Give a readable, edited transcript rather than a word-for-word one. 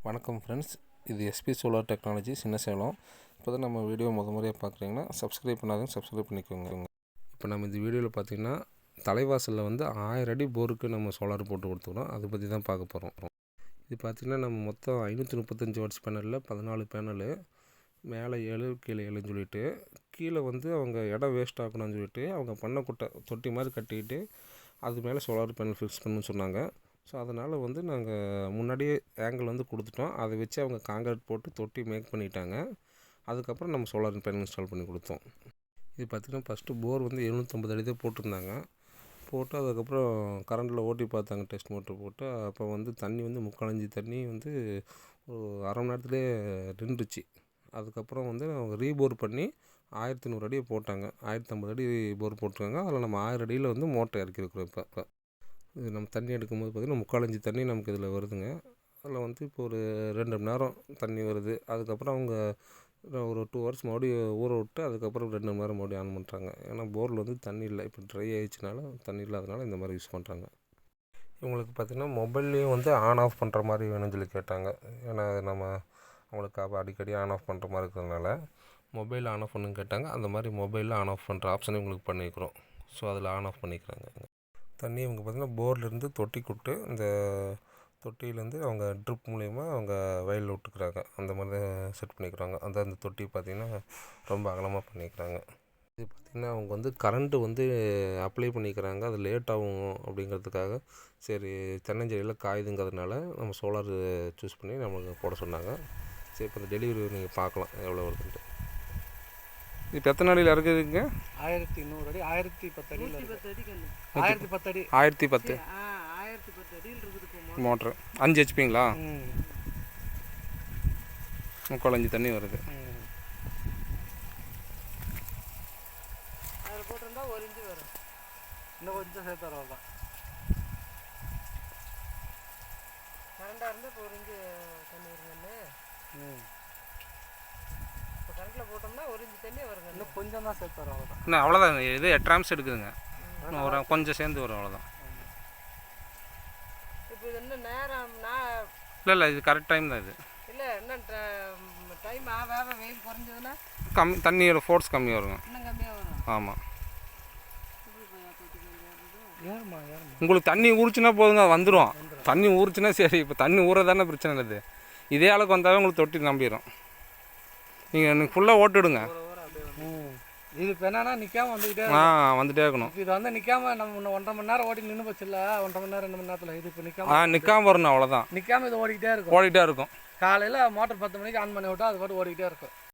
வணக்கம் ஃப்ரெண்ட்ஸ், இது SP solar technology சின்ன சேலம். இப்போ தான் நம்ம வீடியோ முறையாக பார்க்குறீங்கன்னா சப்ஸ்கிரைப் பண்ணாதவங்க சப்ஸ்கிரைப் பண்ணிக்கோங்க. இப்போ நம்ம இந்த வீடியோவில் பார்த்திங்கன்னா தலைவாசலில் 1000 அடி போருக்கு நம்ம சோலார் போட்டு கொடுத்துக்கிறோம். அதை பற்றி தான் பார்க்க போகிறோம். இது பார்த்திங்கன்னா நம்ம மொத்தம் 535 வாட்ஸ் பேனலில் 14 பேனலு, மேலே 7 கீழே 7ன்னு சொல்லிட்டு, கீழே அவங்க இடம் வேஸ்ட் ஆகணும்னு சொல்லிட்டு அவங்க பண்ணை குட்டை தொட்டி மாதிரி கட்டிக்கிட்டு அது மேலே சோலார் பேனல் ஃபிக்ஸ் பண்ணணும்னு சொன்னாங்க. ஸோ அதனால் நாங்கள் முன்னாடியே ஆங்கிள் கொடுத்துட்டோம். அதை வச்சு அவங்க காங்கிரீட் போட்டு தொட்டி மேக் பண்ணிட்டாங்க. அதுக்கப்புறம் நம்ம சோலார் பேனல் இன்ஸ்டால் பண்ணி கொடுத்தோம். இது பார்த்திங்கன்னா ஃபஸ்ட்டு போர் 750 அடி தான் போட்டிருந்தாங்க. போட்டு அதுக்கப்புறம் கரண்டில் ஓட்டி பார்த்தாங்க, டெஸ்ட் மோட்ரு போட்டு. அப்போ தண்ணி 3/4 இன்ச்சு தண்ணி ஒரு அரை மணி நேரத்துலேயே நின்றுச்சு. அதுக்கப்புறம் அவங்க ரீபோர் பண்ணி 1100 அடியை போட்டாங்க. 1050 அடி போர் போட்டிருக்காங்க. அதில் நம்ம 1000 அடியில் மோட்டர் இறக்கிருக்கிறோம். இப்போ இது நம்ம தண்ணி எடுக்கும்போது பார்த்திங்கன்னா 3/4 இன்ச்சு தண்ணி நமக்கு இதில் வருதுங்க. அதில் இப்போ ஒரு 2 மணி நேரம் தண்ணி வருது. அதுக்கப்புறம் அவங்க ஒரு 2 ஹவர்ஸ் மறுபடியும் ஊற விட்டு அதுக்கப்புறம் 2 மணி நேரம் மறுபடியும் ஆன் பண்ணுறாங்க. ஏன்னா போரில் தண்ணி இல்லை, இப்போ ட்ரை ஆகிடுச்சினால தண்ணி இல்லாதனால இந்த மாதிரி யூஸ் பண்ணுறாங்க. இவங்களுக்கு பார்த்திங்கன்னா மொபைல்லையும் ஆன் ஆஃப் பண்ணுற மாதிரி வேணும்னு சொல்லி கேட்டாங்க. ஏன்னா நம்ம அவங்களுக்கு அடிக்கடி ஆன் ஆஃப் பண்ணுற மாதிரி இருக்கிறதுனால மொபைலில் ஆன் ஆஃப் பண்ணுன்னு கேட்டாங்க. அந்த மாதிரி மொபைலில் ஆன் ஆஃப் பண்ணுற ஆப்ஷனை இவங்களுக்கு பண்ணிக்கிறோம். ஸோ அதில் ஆன் ஆஃப் பண்ணிக்கிறாங்க. தண்ணி இவங்க பார்த்திங்கன்னா போர்லேருந்து தொட்டிக்குட்டு இந்த தொட்டியிலேருந்து அவங்க ட்ரிப் மூலயமா அவங்க வயலில் விட்டுக்கிறாங்க. அந்த மாதிரி தான் செட் பண்ணிக்கிறாங்க. அந்த தொட்டி பார்த்திங்கன்னா ரொம்ப அகலமாக பண்ணிக்கிறாங்க. இது பார்த்திங்கன்னா அவங்க கரண்ட்டு அப்ளை பண்ணிக்கிறாங்க. அது லேட் ஆகும் அப்படிங்கிறதுக்காக சரி தென்னஞ்செடியில் காயுதுங்கிறதுனால நம்ம சோலார் சூஸ் பண்ணி நம்மளுக்கு போட சொன்னாங்க. சரி இப்போ இந்த டெலிவரி நீங்கள் பார்க்கலாம் எவ்வளோ வருதுன்ட்டு. இப்போ எத்தனை அடியில் இருக்குதுங்க? 1100 அடி, 1010 அடியில் 1010 அடி 1010 அடியில் இருக்குது மோட்ரு. 5 ஹெச்பிங்களா? 3/4 இன்ச்சு தண்ணி வருது. அதில் போட்டிருந்தா 1 இன்ச்சு வரும். இன்னும் கொஞ்சம் சேர்த்து வரலாம். கரண்டாக இருந்தால் இப்போ 1 இன்ச்சு தண்ணி வருங்கன்னு. இப்போ கரண்டில் போட்டோம்னா 1 இன்ச்சு தண்ணி வருங்க. இன்னும் கொஞ்சம் தான் சேர்த்து வரும், அவ்வளோதான். இன்னும் அவ்வளோதான். இது 8 ஆம்ஸ் எடுக்குதுங்க. இன்னும் ஒரு கொஞ்சம் சேர்ந்து வரும், அவ்வளோதான். இப்போ இது இன்னும் நேரம் இல்லை இது கரெக்ட் டைம் தான். இது இல்லை இன்னும் டைம் ஆக வெயில் குறைஞ்சதுன்னா தண்ணியோட ஃபோர்ஸ் கம்மியாக வருங்க. இன்னும் கம்மியாக வரும். ஆமாம். ஏறுமா உங்களுக்கு தண்ணி ஊறிச்சுன்னா போதுங்க, வந்துடும். தண்ணி ஊறிச்சுன்னா சரி. இப்போ தண்ணி ஊறதானே பிரச்சனை இல்லை. இதே அளவுக்கு வந்தாவே உங்களுக்கு தொட்டி நம்பிடும். நீங்கள் ஃபுல்லாக ஓட்டுடுங்க. இது இப்போ என்னன்னா நிற்காம வந்துட்டே இருக்கணும். இது நிற்காம நம்ம 1.5 மணி நேரம் ஓடி நின்று போச்சுல்ல, 1.5 மணி நேரம் 2 மணி நேரத்தில். இது இப்போ நிற்காம வரணும், அவ்வளோதான். நிற்காம இது ஓடிக்கிட்டே இருக்கும். ஓடிக்கிட்டே இருக்கும். காலையில் மோட்டர் 10 மணிக்கு ஆன் பண்ணி விட்டா அது பாட்டு ஓடிக்கிட்டே இருக்கும்.